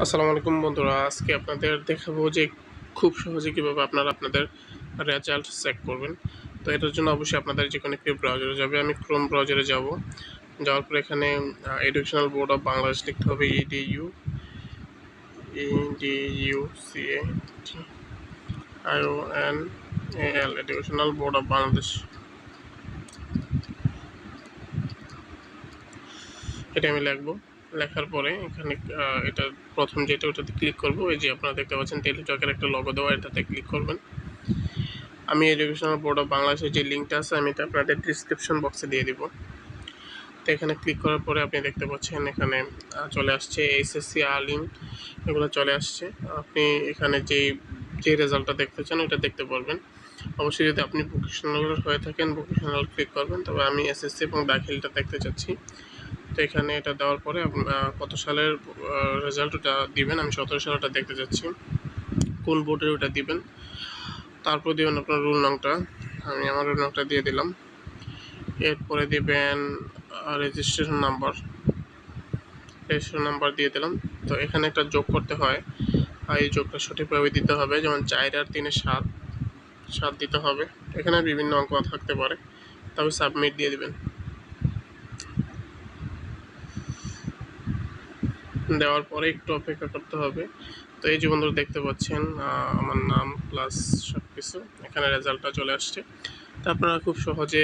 আসসালামু আলাইকুম বন্ধুরা, আজকে আপনাদের দেখাবো যে খুব সহজে কীভাবে আপনারা আপনাদের রেজাল্ট চেক করবেন। তো এটার জন্য অবশ্যই আপনাদের যেকোনো একটি ব্রাউজারে যাবে। আমি ক্রোম ব্রাউজারে যাব। যাওয়ার পর এখানে এডুকেশনাল বোর্ড অফ বাংলাদেশ লিখতে হবে। EDUCATIONAL educational board of Bangladesh, এটা আমি লিখবো। লেখার পরে এখানে এটা প্রথম যেটা ওটাতে ক্লিক করবো। এই যে আপনারা দেখতে পাচ্ছেন টেলিটকের একটা লোগো দেওয়া, এটাতে ক্লিক করবেন। আমি এডুকেশনাল বোর্ড অফ বাংলাদেশের যে লিঙ্কটা আছে আমি এটা আপনাদের ডিসক্রিপশন বক্সে দিয়ে দিব। তো এখানে ক্লিক করার পরে আপনি দেখতে পাচ্ছেন এখানে চলে আসছে এসএসসি আলিম, এগুলো চলে আসছে। আপনি এখানে যে রেজাল্টটা দেখতে চান ওইটা দেখতে পারবেন। অবশ্যই যদি আপনি ভোকেশনাল হয়ে থাকেন ভোকেশনাল ক্লিক করবেন, তবে আমি এসএসসি এবং দাখিলটা দেখতে চাচ্ছি। তো এখানে এটা দেওয়ার পরে কত সালের রেজাল্ট ওটা দিবেন। আমি 17 সালটা দেখতে চাচ্ছি। কোন বোর্ডের ওটা দিবেন, তারপর দিবেন আপনার রোল নংটা। আমি আমার রোল নংটা দিয়ে দিলাম। এরপরে দিবেন রেজিস্ট্রেশন নাম্বার দিয়ে দিলাম। তো এখানে একটা যোগ করতে হয়, আর এই যোগটা সঠিকভাবে দিতে হবে। যেমন 4 আর 3 7 দিতে হবে। এখানে বিভিন্ন অঙ্ক থাকতে পারে, তবে সাবমিট দিয়ে দিবেন। দেওয়ার পরে একটু অপেক্ষা করতে হবে। তো এই যে বন্ধুরা দেখতে পাচ্ছেন আমার নাম প্লাস সব কিছু, এখানে রেজাল্টটা চলে আসছে। তো আপনারা খুব সহজে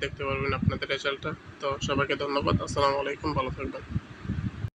দেখতে পারবেন আপনাদের রেজাল্টটা। তো সবাইকে ধন্যবাদ। আসসালামু আলাইকুম, ভালো থাকবেন।